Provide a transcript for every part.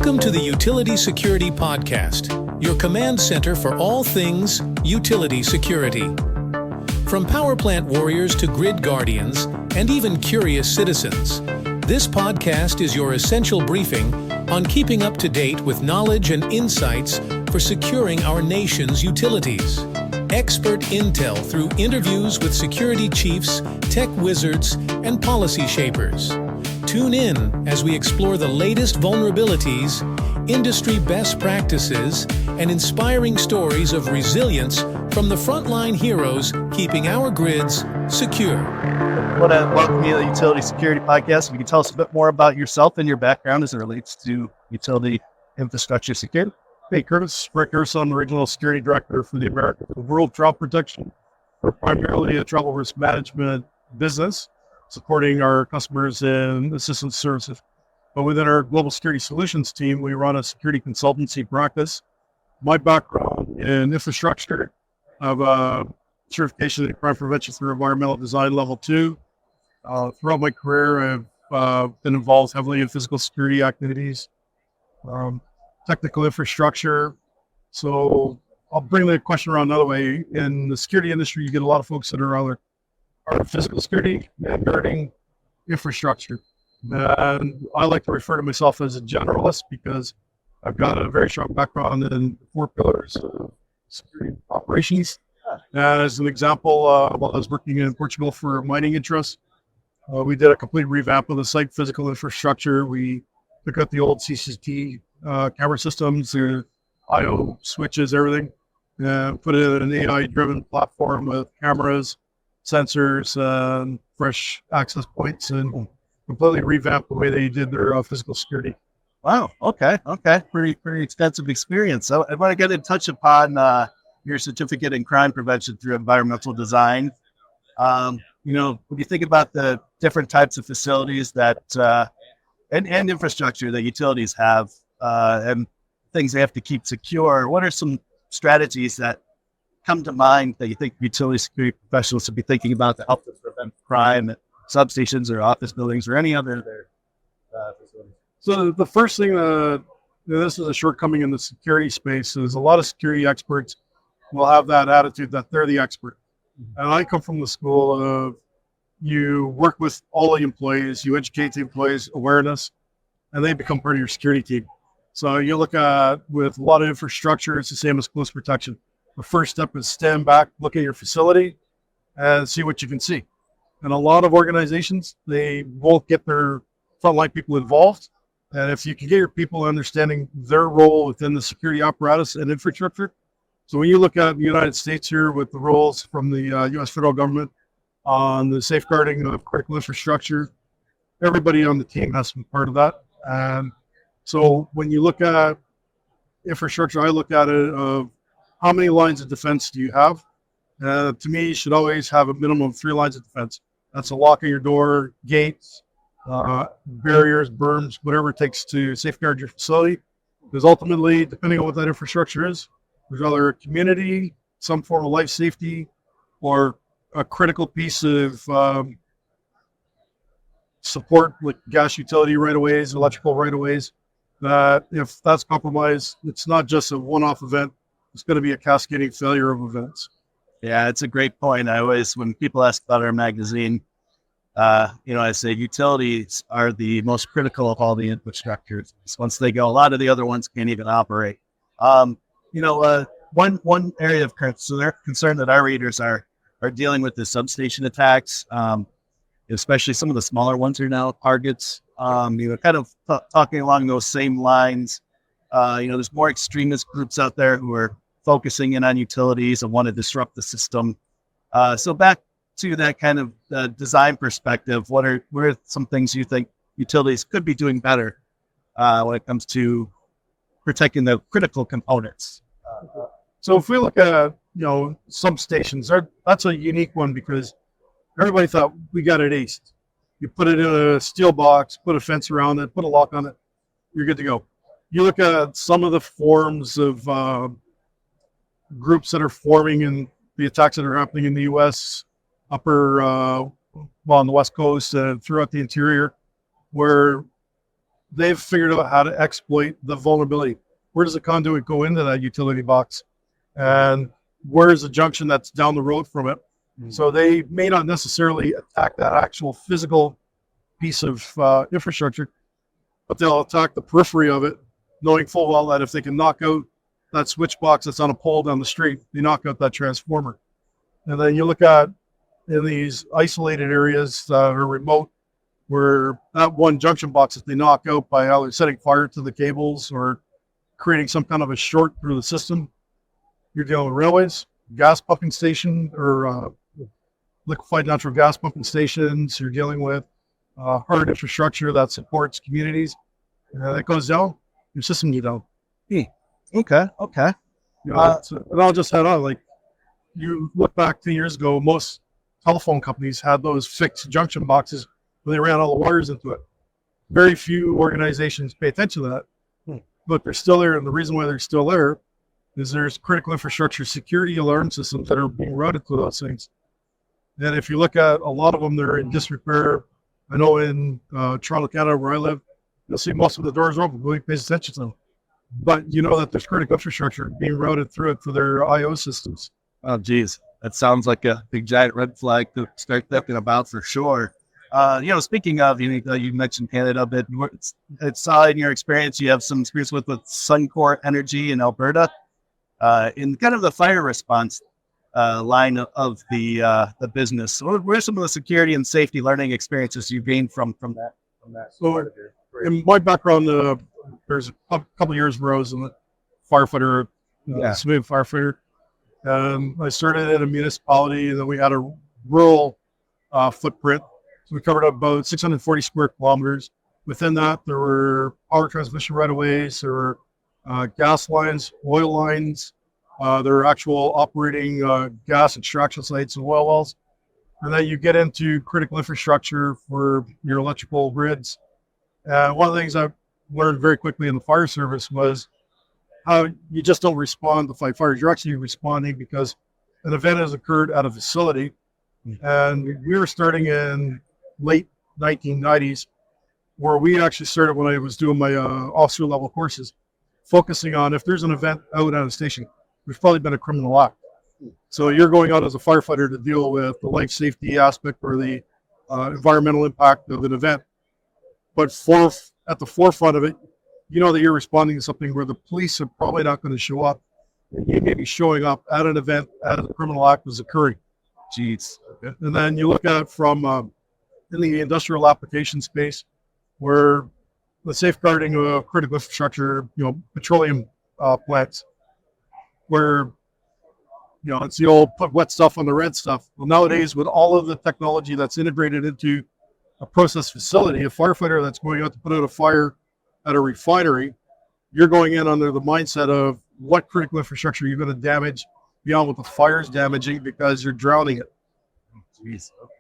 Welcome to the Utility Security Podcast, your command center for all things utility security. From power plant warriors to grid guardians and even curious citizens, this podcast is your essential briefing on keeping up to date with knowledge and insights for securing our nation's utilities. Expert intel through interviews with security chiefs, tech wizards, and policy shapers. Tune in as we explore the latest vulnerabilities, industry best practices, and inspiring stories of resilience from the frontline heroes keeping our grids secure. I want to welcome you to the Utility Security Podcast. If you can tell us a bit more about yourself and your background as it relates to utility infrastructure security. Hey, Curtis Marquardt, I'm the Regional Security Director for the American World Travel Protection. We're primarily a travel risk management business, supporting our customers in assistance services. But within our Global Security Solutions team, we run a security consultancy practice. My background in infrastructure, I have a certification in crime prevention through environmental design level 2. Throughout my career, I've been involved heavily in physical security activities, technical infrastructure. So I'll bring the question around another way. In the security industry, you get a lot of folks that are either physical security and guarding infrastructure. And I like to refer to myself as a generalist because I've got a very strong background in 4 pillars of security operations. And as an example, while I was working in Portugal for a mining interest, we did a complete revamp of the site physical infrastructure. We took out the old CCT camera systems, the IO switches, everything, and put it in an AI-driven platform with cameras, sensors, fresh access points, and completely revamped the way they did their physical security. Wow. Okay. Pretty extensive experience. So I want to get in touch upon your certificate in crime prevention through environmental design. When you think about the different types of facilities that and infrastructure that utilities have and things they have to keep secure, what are some strategies that come to mind that you think utility security professionals should be thinking about to help them prevent crime at substations or office buildings or any other facilities? So the first thing, this is a shortcoming in the security space, is a lot of security experts will have that attitude that they're the expert. And I come from the school of you work with all the employees, you educate the employees, awareness, and they become part of your security team. So you look at, with a lot of infrastructure, it's the same as close protection. The first step is stand back, look at your facility, and see what you can see. And a lot of organizations, they won't get their frontline people involved. And if you can get your people understanding their role within the security apparatus and infrastructure. So when you look at the United States here with the roles from the U.S. federal government on the safeguarding of critical infrastructure, everybody on the team has to be part of that. And so when you look at infrastructure, I look at it of how many lines of defense do you have? To me, you should always have a minimum of 3 lines of defense. That's a locking your door, gates, barriers, berms, whatever it takes to safeguard your facility. Because ultimately, depending on what that infrastructure is, there's either a community, some form of life safety, or a critical piece of support like gas utility right-of-ways, electrical right-of-ways, that if that's compromised, it's not just a one-off event. It's going to be a cascading failure of events. Yeah, it's a great point. I always, when people ask about our magazine, I say utilities are the most critical of all the infrastructures. Once they go, a lot of the other ones can't even operate. One area of concern that our readers are dealing with is substation attacks, especially some of the smaller ones are now targets. Kind of talking along those same lines. There's more extremist groups out there who are focusing in on utilities and want to disrupt the system. So back to that kind of design perspective, what are some things you think utilities could be doing better when it comes to protecting the critical components? So if we look at, substations, that's a unique one because everybody thought we got it aced. You put it in a steel box, put a fence around it, put a lock on it, you're good to go. You look at some of the forms of groups that are forming and the attacks that are happening in the U.S., on the West Coast, throughout the interior, where they've figured out how to exploit the vulnerability. Where does the conduit go into that utility box? And where's the junction that's down the road from it? So they may not necessarily attack that actual physical piece of infrastructure, but they'll attack the periphery of it, knowing full well that if they can knock out that switch box that's on a pole down the street, they knock out that transformer. And then you look at in these isolated areas that are remote, where that one junction box that they knock out by either setting fire to the cables or creating some kind of a short through the system, you're dealing with railways, gas pumping station, or liquefied natural gas pumping stations. You're dealing with hard infrastructure that supports communities. That goes down, your system goes down. Okay. You know, and I'll just head on. Like, you look back 10 years ago, most telephone companies had those fixed junction boxes when they ran all the wires into it. Very few organizations pay attention to that, but they're still there. And the reason why they're still there is there's critical infrastructure security alarm systems that are being routed to those things. And if you look at a lot of them, they're in disrepair. I know in Toronto, Canada, where I live, you'll see most of the doors are open. Nobody pays attention to them. But you know that there's critical infrastructure being routed through it for their IO systems. Oh, geez. That sounds like a big giant red flag to start thinking about for sure. Speaking of, you mentioned Canada a bit. It's in your experience, you have some experience with Suncor Energy in Alberta, in kind of the fire response line of the business. So what are some of the security and safety learning experiences you gained from that? So in my background, there's a couple of years where I was a firefighter, civilian firefighter. I started in a municipality, and then we had a rural footprint. So we covered about 640 square kilometers. Within that, there were power transmission right-of-ways, there were gas lines, oil lines, there were actual operating gas extraction sites and oil wells. And then you get into critical infrastructure for your electrical grids. One of the things I learned very quickly in the fire service was how you just don't respond to fight fires. You're actually responding because an event has occurred at a facility. And we were starting in late 1990s, where we actually started when I was doing my officer level courses, focusing on if there's an event out at a station, there's probably been a criminal act. So you're going out as a firefighter to deal with the life safety aspect or the environmental impact of an event. But at the forefront of it, you know that you're responding to something where the police are probably not going to show up. You may be showing up at an event as a criminal act is occurring. Jeez. Okay. And then you look at it from in the industrial application space, where the safeguarding of critical infrastructure, petroleum plants, where it's the old put wet stuff on the red stuff. Well, nowadays, with all of the technology that's integrated into a process facility, a firefighter that's going out to put out a fire at a refinery, you're going in under the mindset of what critical infrastructure you're going to damage beyond what the fire's damaging because you're drowning it. Jeez. Okay.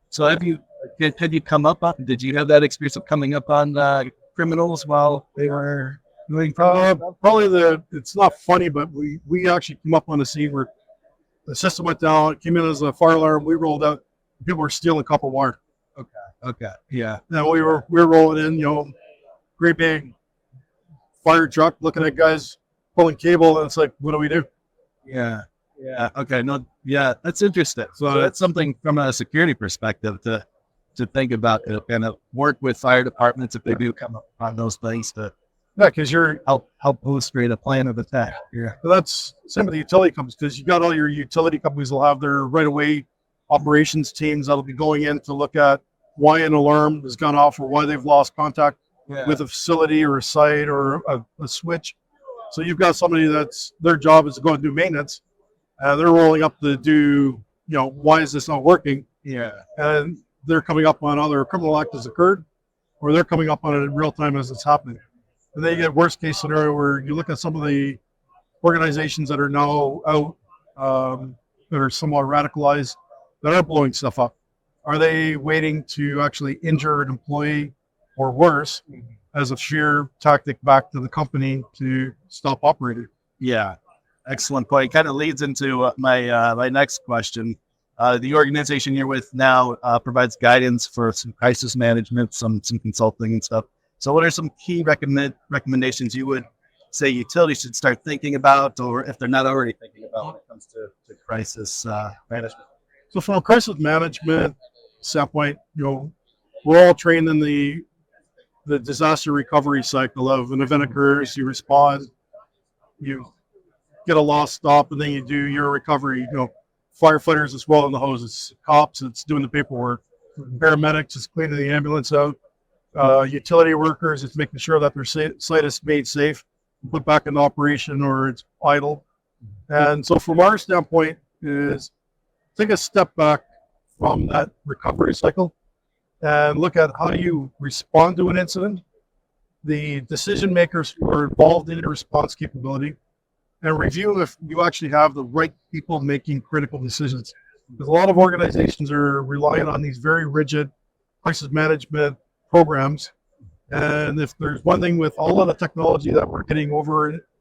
So had you come up on, did you have that experience of coming up on criminals while they were doing probably it's not funny, but we actually came up on a scene where the system went down, it came in as a fire alarm, we rolled out, people were stealing copper wire. Okay. Yeah. And we were rolling in, great big fire truck, looking at guys pulling cable, and it's like, what do we do? Yeah. Okay. No. Yeah. That's interesting. So that's something from a security perspective to think about, and work with fire departments if they do come up on those things to because you're help illustrate a plan of attack. Yeah. So that's some of the utility companies, because you got all your utility companies will have their right away operations teams that'll be going in to look at why an alarm has gone off or why they've lost contact with a facility or a site or a switch. So you've got somebody that's their job is to go and do maintenance, and they're rolling up to do, why is this not working? Yeah. And they're coming up on either a criminal act has occurred, or they're coming up on it in real time as it's happening. And then you get worst case scenario where you look at some of the organizations that are now out, that are somewhat radicalized, that are blowing stuff up. Are they waiting to actually injure an employee or worse as a sheer tactic back to the company to stop operating? Yeah, excellent point. Kind of leads into my next question. The organization you're with now provides guidance for some crisis management, some consulting and stuff. So what are some key recommendations you would say utilities should start thinking about, or if they're not already thinking about when it comes to crisis management? So from a crisis management standpoint, we're all trained in the disaster recovery cycle of an event occurs, you respond, you get a loss stop, and then you do your recovery. Firefighters as well in the hoses, cops, it's doing the paperwork, paramedics, it's cleaning the ambulance out, utility workers, it's making sure that their site is made safe, put back in operation or it's idle. And so from our standpoint is take a step back from that recovery cycle and look at how you respond to an incident, the decision makers who are involved in the response capability, and review if you actually have the right people making critical decisions. Because a lot of organizations are relying on these very rigid crisis management programs. And if there's one thing with all of the technology that we're getting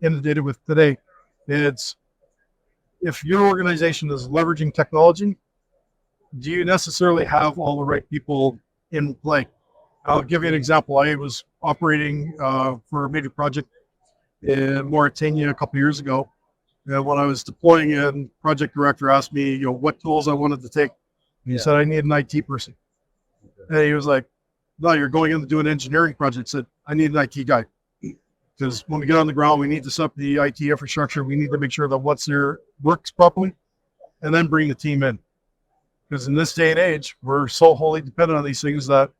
inundated with today, it's if your organization is leveraging technology, do you necessarily have all the right people in play? I'll give you an example. I was operating for a major project in Mauritania a couple of years ago. And when I was deploying in, project director asked me, what tools I wanted to take. He said, I need an IT person. And he was like, no, you're going in to do an engineering project. I said, I need an IT guy. Because when we get on the ground, we need to set up the IT infrastructure. We need to make sure that what's there works properly and then bring the team in. Because in this day and age, we're so wholly dependent on these things that,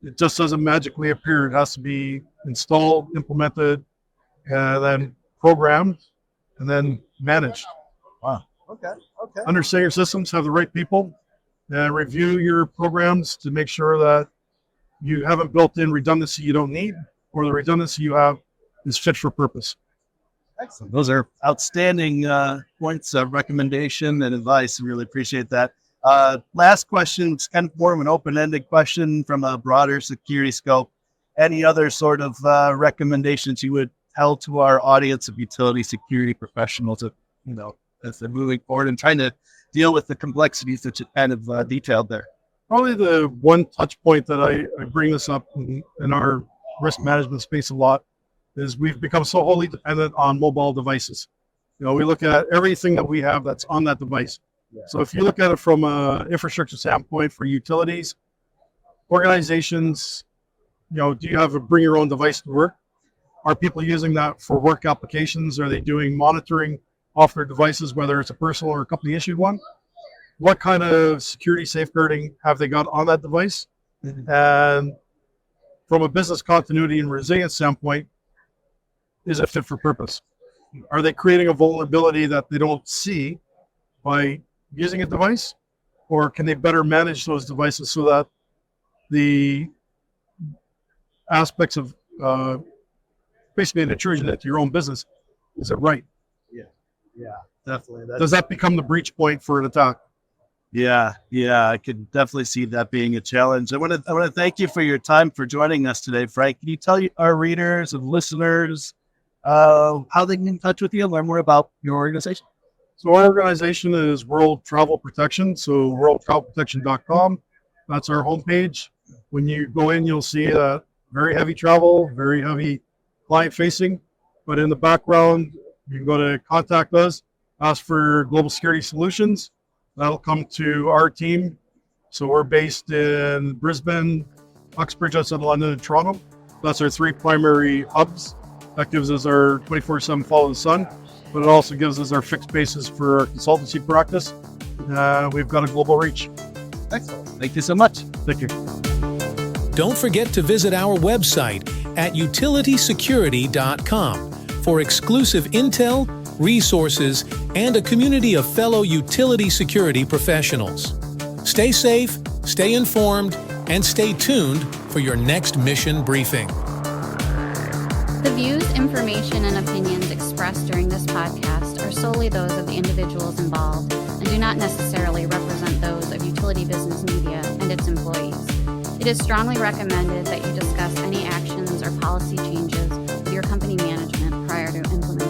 it just doesn't magically appear. It has to be installed, implemented, and then programmed, and then managed. Wow. Okay. Understand your systems, have the right people, and review your programs to make sure that you haven't built in redundancy you don't need, or the redundancy you have is fit for purpose. Excellent. Those are outstanding points of recommendation and advice. I really appreciate that. Last question, it's kind of more of an open-ended question from a broader security scope. Any other sort of recommendations you would tell to our audience of utility security professionals, as they're moving forward and trying to deal with the complexities that you kind of detailed there? Probably the one touch point that I bring this up in our risk management space a lot is we've become so wholly dependent on mobile devices. We look at everything that we have that's on that device. Yeah. So if you look at it from an infrastructure standpoint for utilities, organizations, do you have a bring your own device to work? Are people using that for work applications? Are they doing monitoring off their devices, whether it's a personal or a company issued one? What kind of security safeguarding have they got on that device? Mm-hmm. And from a business continuity and resilience standpoint, is it fit for purpose? Are they creating a vulnerability that they don't see by using a device? Or can they better manage those devices so that the aspects of basically an intrusion into your own business, is it right? Yeah, definitely. Does that become the breach point for an attack? Yeah, I could definitely see that being a challenge. I want to thank you for your time, for joining us today, Frank. Can you tell our readers and listeners how they can get in touch with you and learn more about your organization? So our organization is World Travel Protection, so worldtravelprotection.com. That's our homepage. When you go in, you'll see that very heavy travel, very heavy client-facing, but in the background, you can go to contact us, ask for Global Security Solutions. That'll come to our team. So we're based in Brisbane, Uxbridge outside of London, and Toronto. That's our three primary hubs. That gives us our 24/7 follow the sun, but it also gives us our fixed bases for our consultancy practice. We've got a global reach. Excellent. Thank you so much. Thank you. Don't forget to visit our website at utilitysecurity.com for exclusive intel, resources, and a community of fellow utility security professionals. Stay safe, stay informed, and stay tuned for your next mission briefing. The views, information, and opinions expressed during this podcast are solely those of the individuals involved and do not necessarily represent those of Utility Business Media and its employees. It is strongly recommended that you discuss any actions or policy changes with your company management prior to implementing